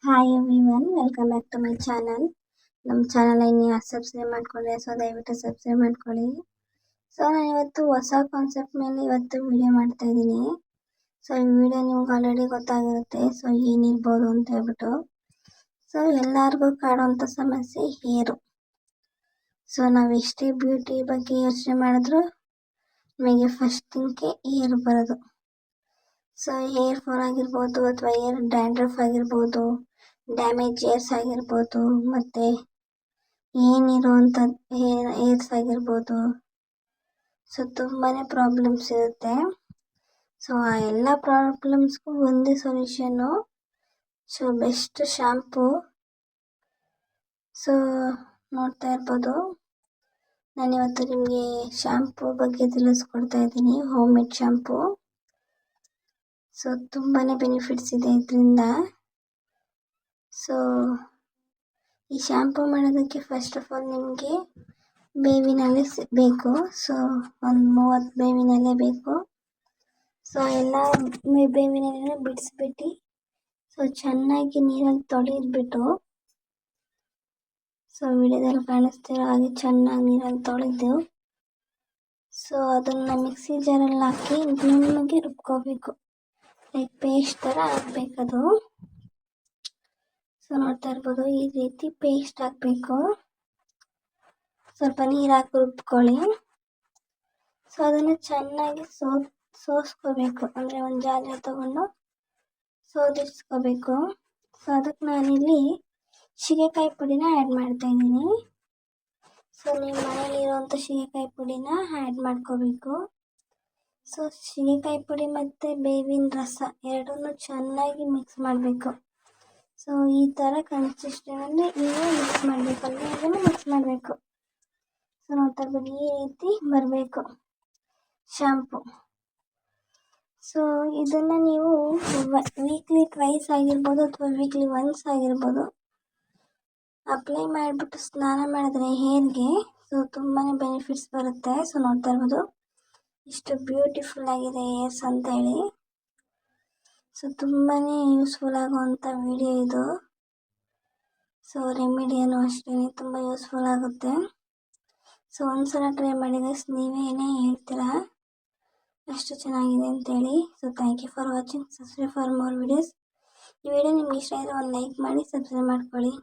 Hi everyone, welcome back to my channel. ನಮ್ಮ channel ಇನ್ನು ಯಾರು ಸಬ್ಸ್ಕ್ರೈಬ್ ಮಾಡ್ಕೊಂಡ್ರೆ ದಯವಿಟ್ಟು ಸಬ್ಸ್ಕ್ರೈಬ್ ಮಾಡ್ಕೊಳ್ಳಿ. ನಾನು ಇವತ್ತು ಹೊಸ ಕಾನ್ಸೆಪ್ಟ್ ಮೇಲೆ ವಿಡಿಯೋ ಮಾಡ್ತಾ ಇದ್ದೀನಿ. ಈ ವಿಡಿಯೋ ನಿಮ್ಗೆ ಆಲ್ರೆಡಿ ಗೊತ್ತಾಗಿರುತ್ತೆ. ಏನಿರ್ಬೋದು ಅಂತ ಹೇಳ್ಬಿಟ್ಟು ಎಲ್ಲರಿಗೂ ಕಾಡುವಂಥ ಸಮಸ್ಯೆ ಹೇರು. ನಾವು ಎಷ್ಟೇ ಬ್ಯೂಟಿ ಬಗ್ಗೆ ಯೋಚನೆ ಮಾಡಿದ್ರು ನಮಗೆ ಫಸ್ಟ್ ಥಿಂಗ್ಗೆ ಹೇರ್ ಬರೋದು. ಹೇರ್ ಫಾಲ್ ಆಗಿರ್ಬೋದು ಅಥವಾ ಹೇರ್ ಡ್ಯಾಂಡ್ರಫ್ ಆಗಿರ್ಬೋದು, ಡ್ಯಾಮೇಜ್ ಹೇರ್ಸ್ ಆಗಿರ್ಬೋದು, ಮತ್ತು ಏನಿರೋವಂಥ ಹೇರ್ಸ್ ಆಗಿರ್ಬೋದು. ತುಂಬಾ ಪ್ರಾಬ್ಲಮ್ಸ್ ಇರುತ್ತೆ. ಆ ಎಲ್ಲ ಪ್ರಾಬ್ಲಮ್ಸ್ಗೂ ಒಂದೇ ಸೊಲ್ಯೂಷನ್ನು. Best shampoo. ನೋಡ್ತಾ ಇರ್ಬೋದು, ನಾನಿವತ್ತು ನಿಮಗೆ ಶ್ಯಾಂಪು ಬಗ್ಗೆ ತಿಳಿಸ್ಕೊಡ್ತಾ ಇದ್ದೀನಿ. Home made shampoo. ತುಂಬಾ ಬೆನಿಫಿಟ್ಸ್ ಇದೆ ಇದರಿಂದ. ಈ ಶ್ಯಾಂಪು ಮಾಡೋದಕ್ಕೆ ಫಸ್ಟ್ ಆಫ್ ಆಲ್ ನಿಮಗೆ ಬೇವಿನ ಎಲೆ ಬೇಕು. ಒಂದು 30 ಬೇವಿನ ಎಲೆ ಬೇಕು. ಎಲ್ಲ ಬೇವಿನ ಎಲೆನ ಬಿಡಿಸ್ಬಿಟ್ಟು ಚೆನ್ನಾಗಿ ನೀರಲ್ಲಿ ತೊಳೆದ್ಬಿಟ್ಟು, ವಿಡಿಯೋದಲ್ಲಿ ಕಾಣಿಸ್ತಿರೋ ಹಾಗೆ ಚೆನ್ನಾಗಿ ನೀರಲ್ಲಿ ತೊಳೆದು ಅದನ್ನು ಮಿಕ್ಸಿ ಜಾರಲ್ಲಿ ಹಾಕಿ ನುಣ್ಣಗೆ ರುಬ್ಕೋಬೇಕು. ಪೇಸ್ಟ್ ಥರ ಆಗಬೇಕದು. ನೋಡ್ತಾ ಇರ್ಬೋದು, ಈ ರೀತಿ ಪೇಸ್ಟ್ ಹಾಕಬೇಕು. ಸ್ವಲ್ಪ ನೀರು ಹಾಕಿ ರುಬ್ಕೊಳ್ಳಿ. ಅದನ್ನು ಚೆನ್ನಾಗಿ ಸೋಸ್ಕೋಬೇಕು. ಅಂದರೆ ಒಂದು ಜಾಲ ತಗೊಂಡು ಸೋದಿಸ್ಕೋಬೇಕು. ಅದಕ್ಕೆ ನಾನಿಲ್ಲಿ ಸೀಗೆಕಾಯಿ ಪುಡಿನ ಆ್ಯಡ್ ಮಾಡ್ತಾ ಇದ್ದೀನಿ. ನೀವು ಮನೇಲಿರುವಂಥ ಸೀಗೆಕಾಯಿ ಪುಡಿನ ಆ್ಯಡ್ ಮಾಡ್ಕೋಬೇಕು. ಸೀಗೆಕಾಯಿ ಪುಡಿ ಮತ್ತು ಬೇವಿನ ರಸ ಎರಡನ್ನೂ ಚೆನ್ನಾಗಿ ಮಿಕ್ಸ್ ಮಾಡಬೇಕು. ಈ ಥರ ಕನ್ಸಿಸ್ಟೆನ್ಸಲ್ಲಿ ನೀವು ಮಿಕ್ಸ್ ಮಾಡಬೇಕು. ಅಂದರೆ ಇದನ್ನು ಮಿಕ್ಸ್ ಮಾಡಬೇಕು. ನೋಡ್ತಾ ಇರ್ಬೋದು, ಈ ರೀತಿ ಬರಬೇಕು ಶ್ಯಾಂಪು. ಇದನ್ನು ನೀವು ವೀಕ್ಲಿ ಟ್ವೈಸ್ ಆಗಿರ್ಬೋದು ಅಥವಾ ವೀಕ್ಲಿ ಒನ್ಸ್ ಆಗಿರ್ಬೋದು ಅಪ್ಲೈ ಮಾಡಿಬಿಟ್ಟು ಸ್ನಾನ ಮಾಡಿದ್ರೆ ಹೇರ್ಗೆ ತುಂಬಾ ಬೆನಿಫಿಟ್ಸ್ ಬರುತ್ತೆ. ನೋಡ್ತಾ ಇರ್ಬೋದು, ಇಷ್ಟು ಬ್ಯೂಟಿಫುಲ್ ಆಗಿದೆ ಹೇರ್ಸ್ ಅಂತೇಳಿ. ತುಂಬಾ ಯೂಸ್ಫುಲ್ ಆಗುವಂಥ ವಿಡಿಯೋ ಇದು. ರೆಮಿಡಿಯನ್ನು ಅಷ್ಟೇ ತುಂಬ ಯೂಸ್ಫುಲ್ ಆಗುತ್ತೆ. ಒಂದ್ಸಲ ಟ್ರೈ ಮಾಡಿ ಗೈಸ್, ನೀವೇನೇ ಹೇಳ್ತೀರಾ ಅಷ್ಟು ಚೆನ್ನಾಗಿದೆ ಅಂತೇಳಿ. Thank you for watching. Subscribe for more videos. ಈ ವಿಡಿಯೋ ನಿಮ್ಗೆ ಇಷ್ಟ ಆದರೆ ಒಂದು ಲೈಕ್ ಮಾಡಿ, ಸಬ್ಸ್ಕ್ರೈಬ್ ಮಾಡ್ಕೊಳ್ಳಿ.